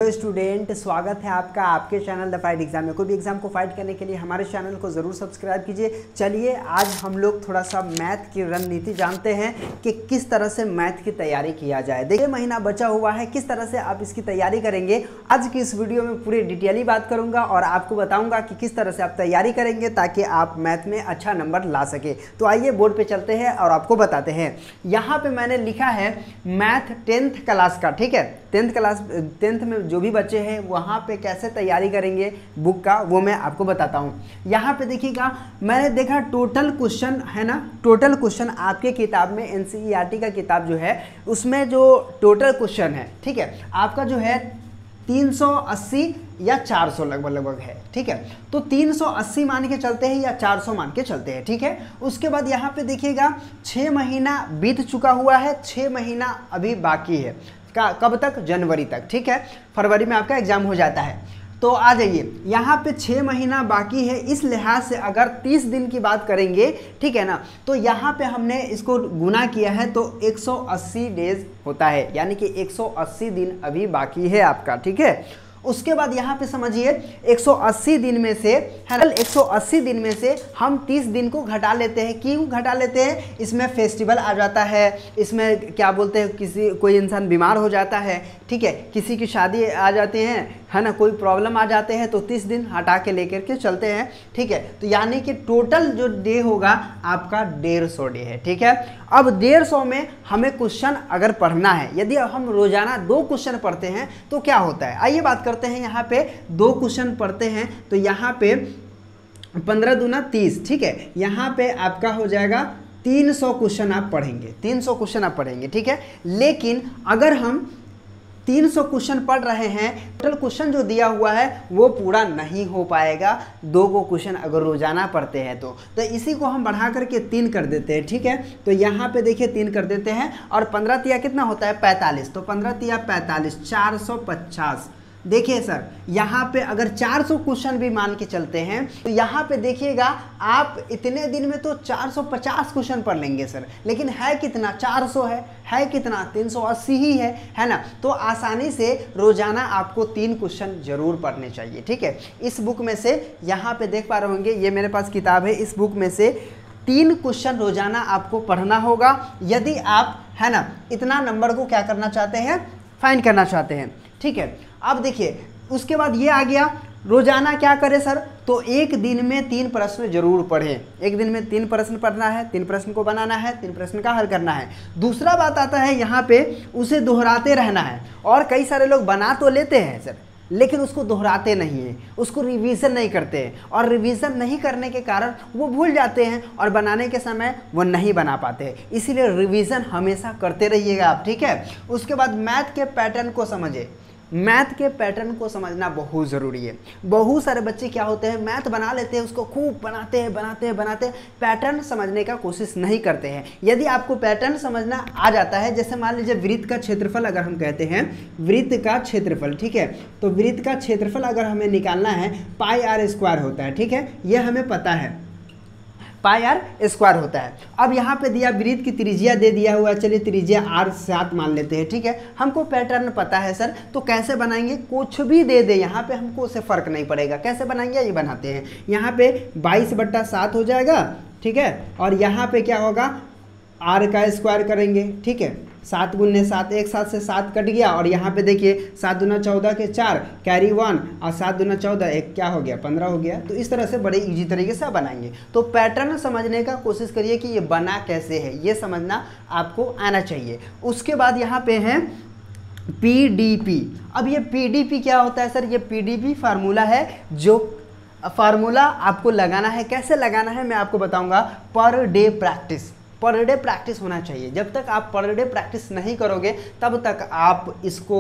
Hello student, स्वागत है आपका आपके चैनल द फाइट एग्जाम में। कोई भी एग्जाम को फाइट करने के लिए हमारे चैनल को ज़रूर सब्सक्राइब कीजिए। चलिए आज हम लोग थोड़ा सा मैथ की रणनीति जानते हैं कि किस तरह से मैथ की तैयारी किया जाए। देखिए महीना बचा हुआ है, किस तरह से आप इसकी तैयारी करेंगे आज की इस वीडियो में पूरी डिटेली बात करूँगा और आपको बताऊँगा कि किस तरह से आप तैयारी करेंगे ताकि आप मैथ में अच्छा नंबर ला सके। तो आइए बोर्ड पर चलते हैं और आपको बताते हैं। यहाँ पर मैंने लिखा है मैथ 10th क्लास का, ठीक है। 10th में जो भी बच्चे हैं वहाँ पे कैसे तैयारी करेंगे बुक का, वो मैं आपको बताता हूँ। यहाँ पे देखिएगा, मैंने देखा टोटल क्वेश्चन है ना, टोटल क्वेश्चन आपके किताब में NCERT का किताब जो है उसमें जो टोटल क्वेश्चन है, ठीक है, आपका जो है 380 या 400 लगभग है, ठीक है। तो 380 मान के चलते हैं या 400 मान के चलते हैं, ठीक है। उसके बाद यहाँ पे देखिएगा 6 महीना बीत चुका हुआ है, 6 महीना अभी बाकी है। कब तक? जनवरी तक, ठीक है। फरवरी में आपका एग्जाम हो जाता है। तो आ जाइए, यहाँ पे 6 महीना बाकी है। इस लिहाज से अगर 30 दिन की बात करेंगे, ठीक है ना, तो यहाँ पे हमने इसको गुना किया है तो 180 डेज होता है, यानी कि 180 दिन अभी बाकी है आपका, ठीक है। उसके बाद यहाँ पे समझिए 180 दिन में से है ना, 180 दिन में से हम 30 दिन को घटा लेते हैं। क्यों घटा लेते हैं? इसमें फेस्टिवल आ जाता है, इसमें क्या बोलते हैं, कोई इंसान बीमार हो जाता है, ठीक है, किसी की शादी आ जाती है ना, कोई प्रॉब्लम आ जाते हैं, तो 30 दिन हटा के लेकर के चलते हैं, ठीक है। तो यानी कि टोटल जो डे होगा आपका 150 डे है, ठीक है। अब 150 में हमें क्वेश्चन अगर पढ़ना है, यदि हम रोजाना 2 क्वेश्चन पढ़ते हैं तो क्या होता है, आइए बात करते हैं। यहाँ पे 2 क्वेश्चन पढ़ते हैं तो यहाँ पे 15 दूना 30, ठीक है। यहाँ पे आपका हो जाएगा 300 क्वेश्चन आप पढ़ेंगे, 300 क्वेश्चन आप पढ़ेंगे, ठीक है। लेकिन अगर हम 300 क्वेश्चन पढ़ रहे हैं, टोटल क्वेश्चन जो दिया हुआ है वो पूरा नहीं हो पाएगा 2 को क्वेश्चन अगर रोजाना पढ़ते हैं तो इसी को हम बढ़ा करके 3 कर देते हैं, ठीक है। तो यहाँ पे देखिए 3 कर देते हैं और 15 तिया कितना होता है 45, तो 15 तिया 45, 450। देखिए सर, यहाँ पे अगर 400 क्वेश्चन भी मान के चलते हैं तो यहाँ पे देखिएगा आप इतने दिन में तो 450 क्वेश्चन पढ़ लेंगे सर, लेकिन है कितना, 400 है कितना, 380 ही है ना। तो आसानी से रोजाना आपको 3 क्वेश्चन जरूर पढ़ने चाहिए, ठीक है। इस बुक में से यहाँ पे देख पा रहे होंगे, ये मेरे पास किताब है, इस बुक में से 3 क्वेश्चन रोजाना आपको पढ़ना होगा यदि आप है ना इतना नंबर को क्या करना चाहते हैं, फाइंड करना चाहते हैं, ठीक है। अब देखिए उसके बाद ये आ गया, रोजाना क्या करें सर, तो एक दिन में 3 प्रश्न जरूर पढ़ें। एक दिन में 3 प्रश्न पढ़ना है, 3 प्रश्न को बनाना है, 3 प्रश्न का हल करना है। दूसरा बात आता है यहाँ पे उसे दोहराते रहना है। और कई सारे लोग बना तो लेते हैं सर, लेकिन उसको दोहराते नहीं हैं, उसको रिवीजन नहीं करते हैं, और रिवीजन नहीं करने के कारण वो भूल जाते हैं और बनाने के समय वो नहीं बना पाते हैं। इसीलिए रिवीजन हमेशा करते रहिएगा आप, ठीक है। उसके बाद मैथ के पैटर्न को समझिए। मैथ के पैटर्न को समझना बहुत ज़रूरी है। बहुत सारे बच्चे क्या होते हैं, मैथ बना लेते हैं, उसको खूब बनाते हैं, पैटर्न समझने का कोशिश नहीं करते हैं। यदि आपको पैटर्न समझना आ जाता है, जैसे मान लीजिए वृत्त का क्षेत्रफल अगर हम कहते हैं, वृत्त का क्षेत्रफल, ठीक है, तो वृत्त का क्षेत्रफल अगर हमें निकालना है πr² होता है, ठीक है, ये हमें पता है, πr² होता है। अब यहाँ पे दिया वृत्त की त्रिज्या दे दिया हुआ है, चलिए त्रिज्या r7 मान लेते हैं, ठीक है। हमको पैटर्न पता है सर, तो कैसे बनाएंगे, कुछ भी दे दे यहाँ पे हमको उससे फर्क नहीं पड़ेगा। कैसे बनाएंगे ये बनाते हैं। यहाँ पे 22/7 हो जाएगा, ठीक है, और यहाँ पे क्या होगा, r का स्क्वायर करेंगे, ठीक है, 7 × 7, एक साथ से 7 कट गया, और यहाँ पे देखिए 7 दूना 14 के 4 कैरी 1, और 7 दूना 14 एक क्या हो गया 15 हो गया। तो इस तरह से बड़े इजी तरीके से बनाएंगे। तो पैटर्न समझने का कोशिश करिए कि ये बना कैसे है, ये समझना आपको आना चाहिए। उसके बाद यहाँ पे है PDP। अब ये PDP क्या होता है सर, ये PDP फार्मूला है, जो फार्मूला आपको लगाना है। कैसे लगाना है मैं आपको बताऊँगा। पर डे प्रैक्टिस होना चाहिए। जब तक आप पर डे प्रैक्टिस नहीं करोगे तब तक आप इसको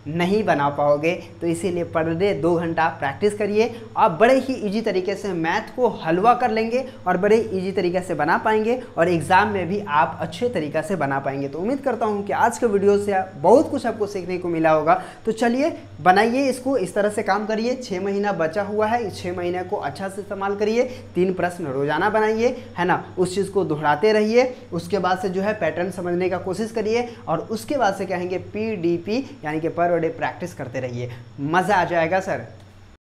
नहीं बना पाओगे। तो इसीलिए पर डे 2 घंटा प्रैक्टिस करिए। आप बड़े ही इजी तरीके से मैथ को हलवा कर लेंगे और बड़े इजी तरीके से बना पाएंगे, और एग्ज़ाम में भी आप अच्छे तरीक़े से बना पाएंगे। तो उम्मीद करता हूँ कि आज के वीडियो से बहुत कुछ आपको सीखने को मिला होगा। तो चलिए बनाइए इसको, इस तरह से काम करिए। 6 महीना बचा हुआ है, इस 6 महीने को अच्छा से इस्तेमाल करिए। 3 प्रश्न रोजाना बनाइए, है ना, उस चीज़ को दोहराते रहिए। उसके बाद से जो है पैटर्न समझने का कोशिश करिए, और उसके बाद से कहेंगे PDP यानी कि पर और डे प्रैक्टिस करते रहिए, मज़ा आ जाएगा सर।